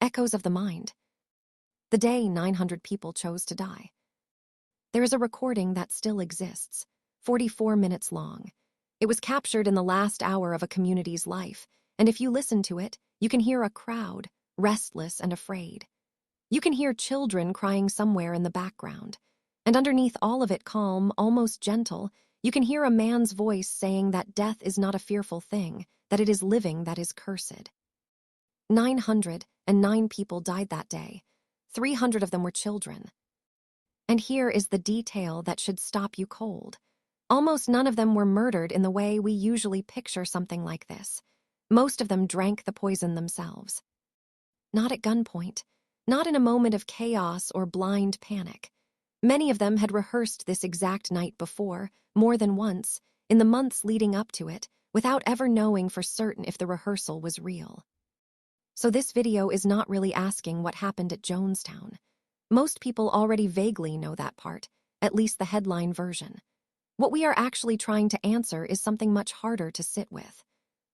echoes of the mind. The day 900 people chose to die. There is a recording that still exists, 44 minutes long. It was captured in the last hour of a community's life, and if you listen to it, you can hear a crowd, restless and afraid. You can hear children crying somewhere in the background, and underneath all of it, calm, almost gentle, you can hear a man's voice saying that death is not a fearful thing, that it is living that is cursed. 909 people died that day. 300 of them were children. And here is the detail that should stop you cold. Almost none of them were murdered in the way we usually picture something like this. Most of them drank the poison themselves. Not at gunpoint, not in a moment of chaos or blind panic. Many of them had rehearsed this exact night before, more than once, in the months leading up to it, without ever knowing for certain if the rehearsal was real. So this video is not really asking what happened at Jonestown. Most people already vaguely know that part, at least the headline version. What we are actually trying to answer is something much harder to sit with.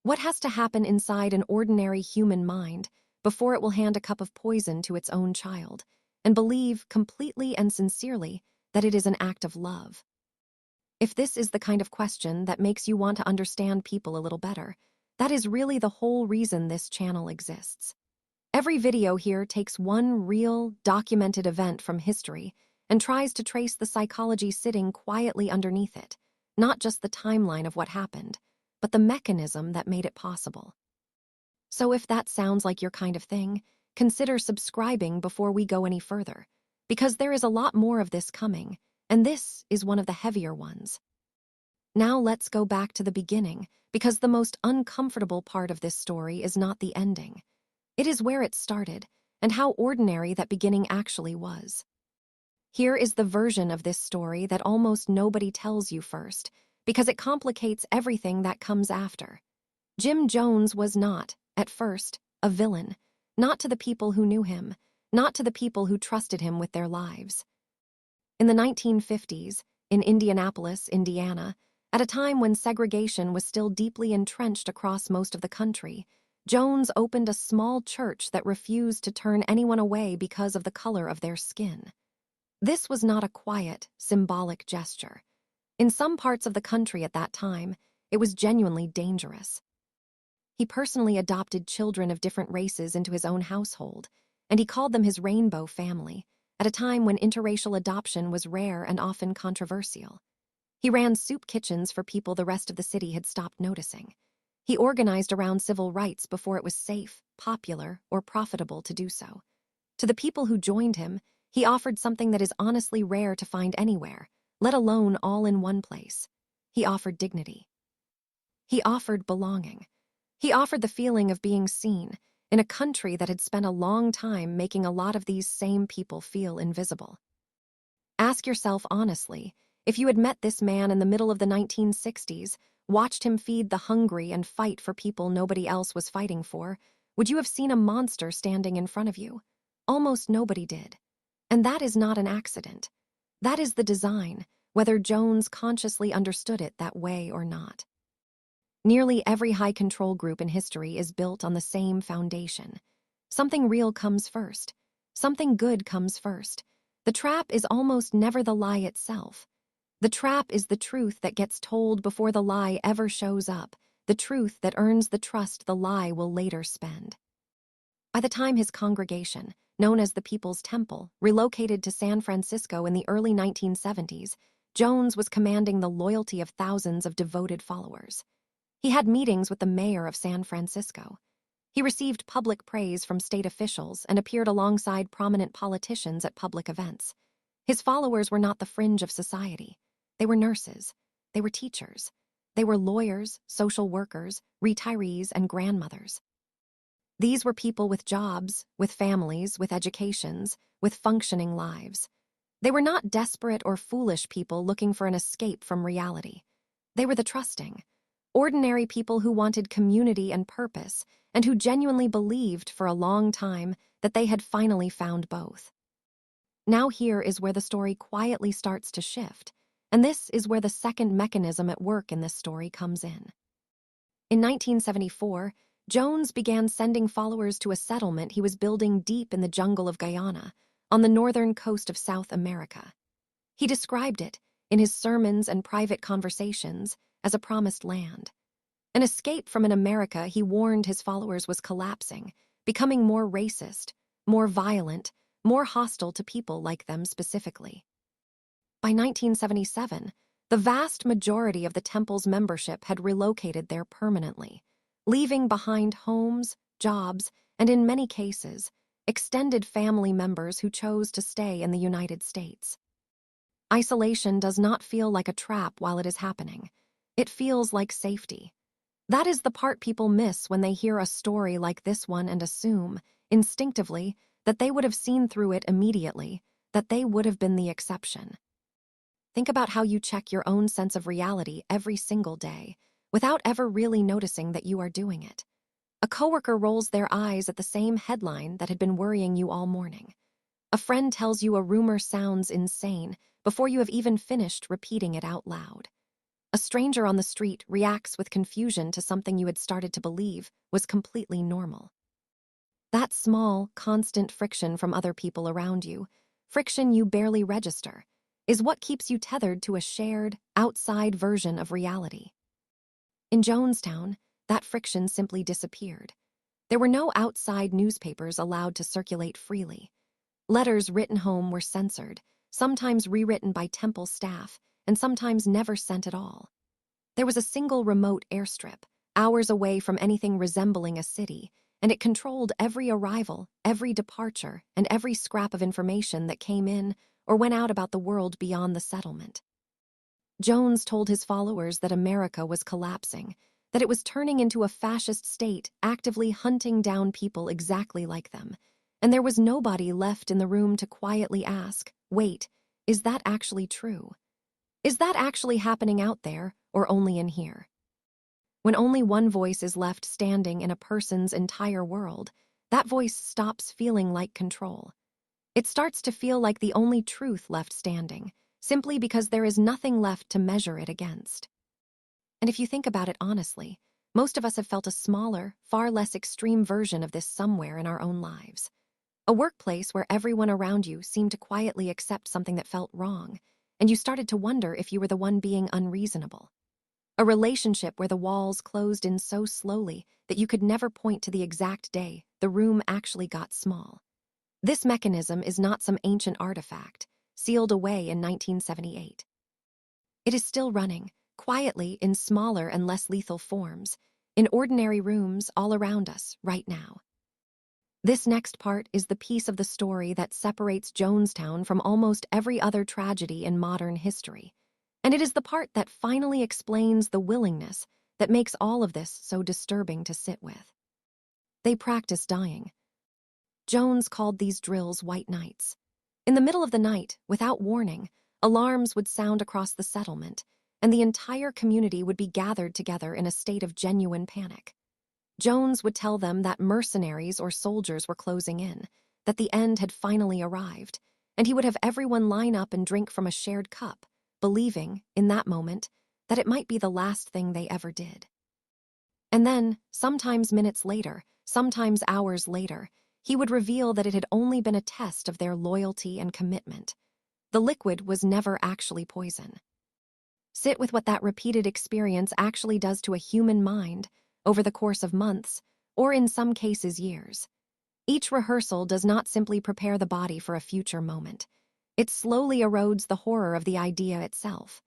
What has to happen inside an ordinary human mind before it will hand a cup of poison to its own child and believe completely and sincerely that it is an act of love? If this is the kind of question that makes you want to understand people a little better, that is really the whole reason this channel exists. Every video here takes one real, documented event from history and tries to trace the psychology sitting quietly underneath it, not just the timeline of what happened, but the mechanism that made it possible. So if that sounds like your kind of thing, consider subscribing before we go any further, because there is a lot more of this coming, and this is one of the heavier ones. Now let's go back to the beginning, because the most uncomfortable part of this story is not the ending. It is where it started, and how ordinary that beginning actually was. Here is the version of this story that almost nobody tells you first, because it complicates everything that comes after. Jim Jones was not, at first, a villain, not to the people who knew him, not to the people who trusted him with their lives. In the 1950s, in Indianapolis, Indiana, at a time when segregation was still deeply entrenched across most of the country, Jones opened a small church that refused to turn anyone away because of the color of their skin. This was not a quiet, symbolic gesture. In some parts of the country at that time, it was genuinely dangerous. He personally adopted children of different races into his own household, and he called them his rainbow family, at a time when interracial adoption was rare and often controversial. He ran soup kitchens for people the rest of the city had stopped noticing. He organized around civil rights before it was safe, popular, or profitable to do so. To the people who joined him, he offered something that is honestly rare to find anywhere, let alone all in one place. He offered dignity. He offered belonging. He offered the feeling of being seen in a country that had spent a long time making a lot of these same people feel invisible. Ask yourself honestly, if you had met this man in the middle of the 1960s, watched him feed the hungry and fight for people nobody else was fighting for, would you have seen a monster standing in front of you? Almost nobody did. And that is not an accident. That is the design, whether Jones consciously understood it that way or not. Nearly every high-control group in history is built on the same foundation. Something real comes first. Something good comes first. The trap is almost never the lie itself. The trap is the truth that gets told before the lie ever shows up, the truth that earns the trust the lie will later spend. By the time his congregation, known as the People's Temple, relocated to San Francisco in the early 1970s, Jones was commanding the loyalty of thousands of devoted followers. He had meetings with the mayor of San Francisco. He received public praise from state officials and appeared alongside prominent politicians at public events. His followers were not the fringe of society. They were nurses. They were teachers. They were lawyers, social workers, retirees, and grandmothers. These were people with jobs, with families, with educations, with functioning lives. They were not desperate or foolish people looking for an escape from reality. They were the trusting, ordinary people who wanted community and purpose, and who genuinely believed for a long time that they had finally found both. Now here is where the story quietly starts to shift, and this is where the second mechanism at work in this story comes in. In 1974, Jones began sending followers to a settlement he was building deep in the jungle of Guyana, on the northern coast of South America. He described it, in his sermons and private conversations, as a promised land. An escape from an America he warned his followers was collapsing, becoming more racist, more violent, more hostile to people like them specifically. By 1977, the vast majority of the temple's membership had relocated there permanently, leaving behind homes, jobs, and in many cases, extended family members who chose to stay in the United States. Isolation does not feel like a trap while it is happening. It feels like safety. That is the part people miss when they hear a story like this one and assume, instinctively, that they would have seen through it immediately, that they would have been the exception. Think about how you check your own sense of reality every single day, without ever really noticing that you are doing it. A coworker rolls their eyes at the same headline that had been worrying you all morning. A friend tells you a rumor sounds insane before you have even finished repeating it out loud. A stranger on the street reacts with confusion to something you had started to believe was completely normal. That small, constant friction from other people around you, friction you barely register, is what keeps you tethered to a shared, outside version of reality. In Jonestown, that friction simply disappeared. There were no outside newspapers allowed to circulate freely. Letters written home were censored, sometimes rewritten by temple staff, and sometimes never sent at all. There was a single remote airstrip, hours away from anything resembling a city, and it controlled every arrival, every departure, and every scrap of information that came in or went out about the world beyond the settlement. Jones told his followers that America was collapsing, that it was turning into a fascist state actively hunting down people exactly like them, and there was nobody left in the room to quietly ask, wait, is that actually true? Is that actually happening out there, or only in here? When only one voice is left standing in a person's entire world, that voice stops feeling like control. It starts to feel like the only truth left standing, simply because there is nothing left to measure it against. And if you think about it honestly, most of us have felt a smaller, far less extreme version of this somewhere in our own lives. A workplace where everyone around you seemed to quietly accept something that felt wrong, and you started to wonder if you were the one being unreasonable. A relationship where the walls closed in so slowly that you could never point to the exact day the room actually got small. This mechanism is not some ancient artifact, sealed away in 1978. It is still running, quietly in smaller and less lethal forms, in ordinary rooms all around us right now. This next part is the piece of the story that separates Jonestown from almost every other tragedy in modern history, and it is the part that finally explains the willingness that makes all of this so disturbing to sit with. They practice dying. Jones called these drills white nights. In the middle of the night, without warning, alarms would sound across the settlement, and the entire community would be gathered together in a state of genuine panic. Jones would tell them that mercenaries or soldiers were closing in, that the end had finally arrived, and he would have everyone line up and drink from a shared cup, believing, in that moment, that it might be the last thing they ever did. And then, sometimes minutes later, sometimes hours later, he would reveal that it had only been a test of their loyalty and commitment. The liquid was never actually poison. Sit with what that repeated experience actually does to a human mind over the course of months, or in some cases years. Each rehearsal does not simply prepare the body for a future moment. It slowly erodes the horror of the idea itself.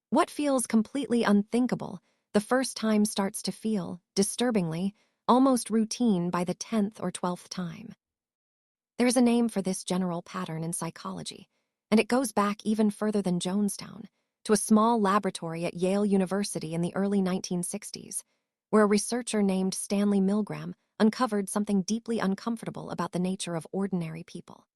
What feels completely unthinkable the first time starts to feel, disturbingly, almost routine by the 10th or 12th time. There is a name for this general pattern in psychology, and it goes back even further than Jonestown, to a small laboratory at Yale University in the early 1960s, where a researcher named Stanley Milgram uncovered something deeply uncomfortable about the nature of ordinary people.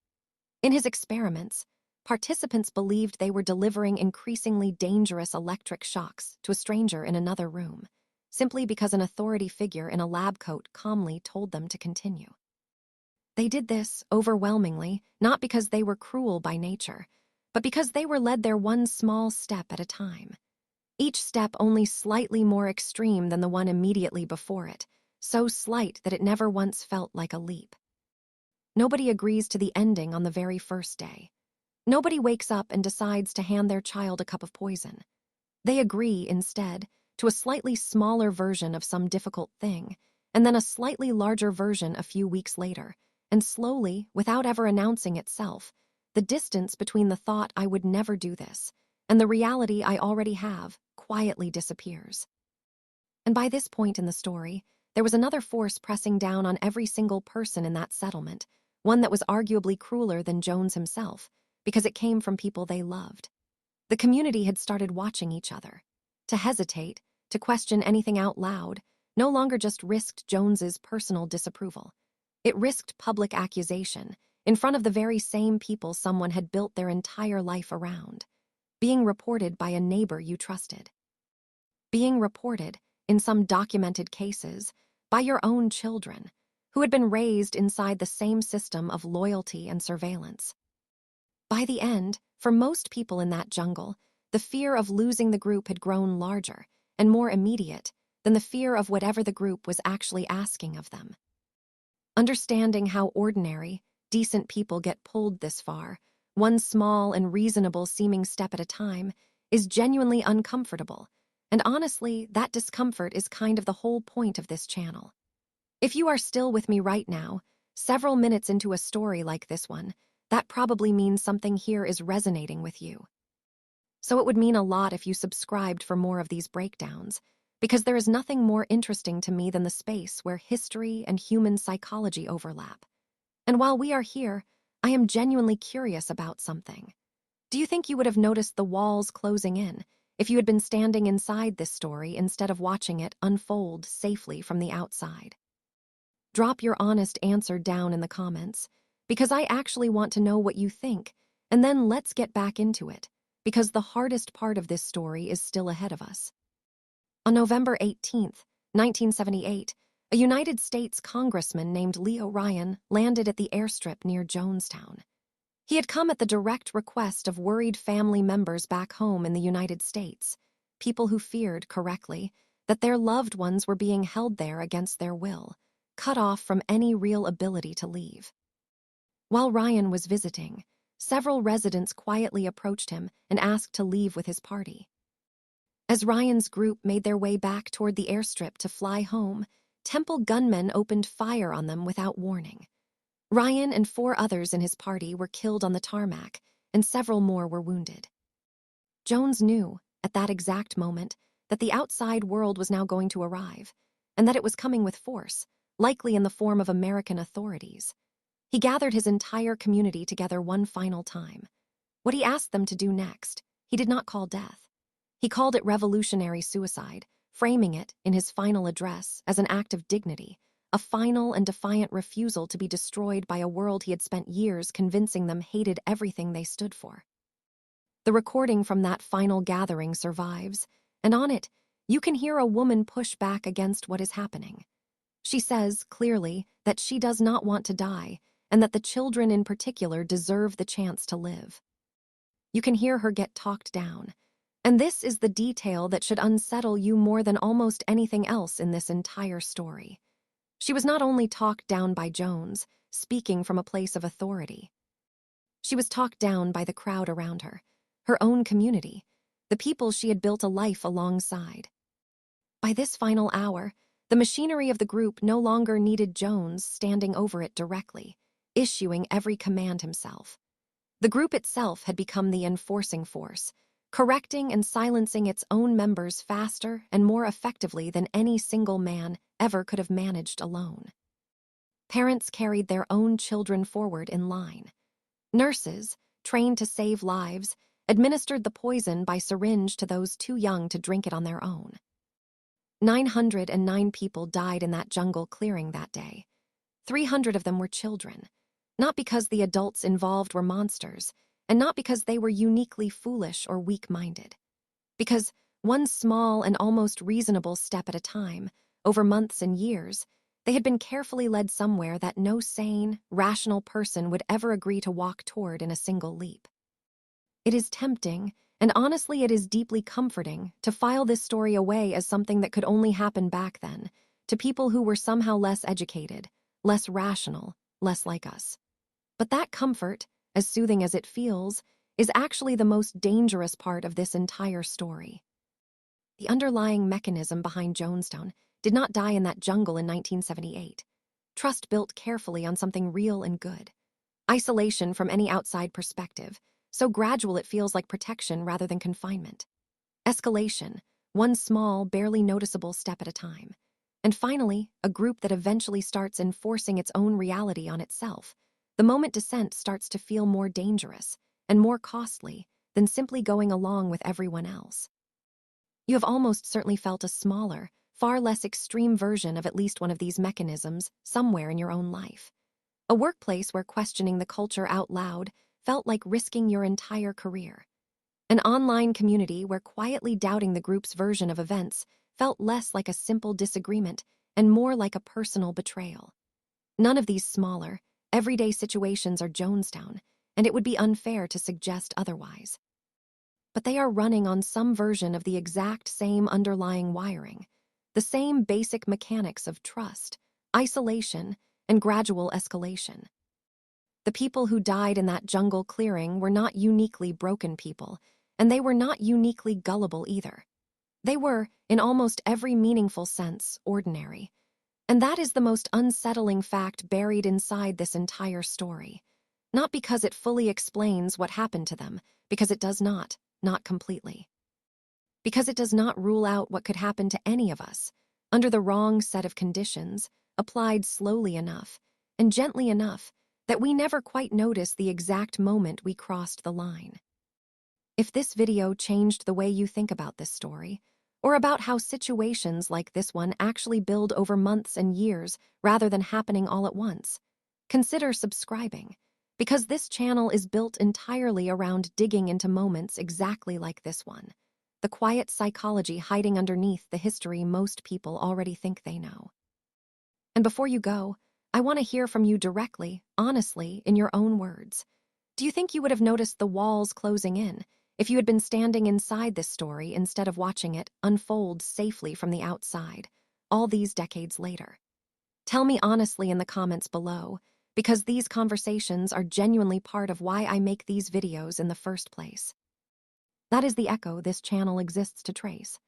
In his experiments, participants believed they were delivering increasingly dangerous electric shocks to a stranger in another room, simply because an authority figure in a lab coat calmly told them to continue. They did this, overwhelmingly, not because they were cruel by nature, but because they were led there one small step at a time. Each step only slightly more extreme than the one immediately before it, so slight that it never once felt like a leap. Nobody agrees to the ending on the very first day. Nobody wakes up and decides to hand their child a cup of poison. They agree, instead, to a slightly smaller version of some difficult thing, and then a slightly larger version a few weeks later, and slowly, without ever announcing itself, the distance between the thought I would never do this and the reality I already have quietly disappears. And by this point in the story, there was another force pressing down on every single person in that settlement, one that was arguably crueler than Jones himself, because it came from people they loved. The community had started watching each other. To hesitate, to question anything out loud, no longer just risked Jones's personal disapproval. It risked public accusation in front of the very same people someone had built their entire life around. Being reported by a neighbor you trusted. Being reported, in some documented cases, by your own children, who had been raised inside the same system of loyalty and surveillance. By the end, for most people in that jungle, the fear of losing the group had grown larger and more immediate than the fear of whatever the group was actually asking of them. Understanding how ordinary, decent people get pulled this far, one small and reasonable seeming step at a time, is genuinely uncomfortable, and honestly, that discomfort is kind of the whole point of this channel. If you are still with me right now, several minutes into a story like this one, that probably means something here is resonating with you. So it would mean a lot if you subscribed for more of these breakdowns, because there is nothing more interesting to me than the space where history and human psychology overlap. And while we are here, I am genuinely curious about something. Do you think you would have noticed the walls closing in if you had been standing inside this story instead of watching it unfold safely from the outside? Drop your honest answer down in the comments, because I actually want to know what you think, and then let's get back into it, because the hardest part of this story is still ahead of us. On November 18th, 1978, a United States congressman named Leo Ryan landed at the airstrip near Jonestown. He had come at the direct request of worried family members back home in the United States, people who feared, correctly, that their loved ones were being held there against their will, cut off from any real ability to leave. While Ryan was visiting, several residents quietly approached him and asked to leave with his party. As Ryan's group made their way back toward the airstrip to fly home, Temple gunmen opened fire on them without warning. Ryan and 4 others in his party were killed on the tarmac, and several more were wounded. Jones knew, at that exact moment, that the outside world was now going to arrive, and that it was coming with force, likely in the form of American authorities. He gathered his entire community together one final time. What he asked them to do next, he did not call death. He called it revolutionary suicide, framing it, in his final address, as an act of dignity, a final and defiant refusal to be destroyed by a world he had spent years convincing them hated everything they stood for. The recording from that final gathering survives, and on it, you can hear a woman push back against what is happening. She says, clearly, that she does not want to die, and that the children in particular deserve the chance to live. You can hear her get talked down, and this is the detail that should unsettle you more than almost anything else in this entire story. She was not only talked down by Jones, speaking from a place of authority. She was talked down by the crowd around her, her own community, the people she had built a life alongside. By this final hour, the machinery of the group no longer needed Jones standing over it directly, issuing every command himself. The group itself had become the enforcing force, correcting and silencing its own members faster and more effectively than any single man ever could have managed alone. Parents carried their own children forward in line. Nurses, trained to save lives, administered the poison by syringe to those too young to drink it on their own. 909 people died in that jungle clearing that day. 300 of them were children, not because the adults involved were monsters, and not because they were uniquely foolish or weak-minded. Because, one small and almost reasonable step at a time, over months and years, they had been carefully led somewhere that no sane, rational person would ever agree to walk toward in a single leap. It is tempting, and honestly it is deeply comforting, to file this story away as something that could only happen back then, to people who were somehow less educated, less rational, less like us. But that comfort, as soothing as it feels, is actually the most dangerous part of this entire story. The underlying mechanism behind Jonestown did not die in that jungle in 1978. Trust built carefully on something real and good. Isolation from any outside perspective, so gradual it feels like protection rather than confinement. Escalation, one small, barely noticeable step at a time. And finally, a group that eventually starts enforcing its own reality on itself. The moment dissent starts to feel more dangerous and more costly than simply going along with everyone else. You have almost certainly felt a smaller, far less extreme version of at least one of these mechanisms somewhere in your own life. A workplace where questioning the culture out loud felt like risking your entire career. An online community where quietly doubting the group's version of events felt less like a simple disagreement and more like a personal betrayal. None of these smaller, everyday situations are Jonestown, and it would be unfair to suggest otherwise. But they are running on some version of the exact same underlying wiring, the same basic mechanics of trust, isolation, and gradual escalation. The people who died in that jungle clearing were not uniquely broken people, and they were not uniquely gullible either. They were, in almost every meaningful sense, ordinary. And that is the most unsettling fact buried inside this entire story. Not because it fully explains what happened to them, because it does not completely. Because it does not rule out what could happen to any of us, under the wrong set of conditions, applied slowly enough, and gently enough, that we never quite notice the exact moment we crossed the line. If this video changed the way you think about this story, or about how situations like this one actually build over months and years rather than happening all at once, consider subscribing, because this channel is built entirely around digging into moments exactly like this one, the quiet psychology hiding underneath the history most people already think they know. And before you go, I want to hear from you directly, honestly, in your own words. Do you think you would have noticed the walls closing in if you had been standing inside this story instead of watching it unfold safely from the outside, all these decades later? Tell me honestly in the comments below, because these conversations are genuinely part of why I make these videos in the first place. That is the echo this channel exists to trace.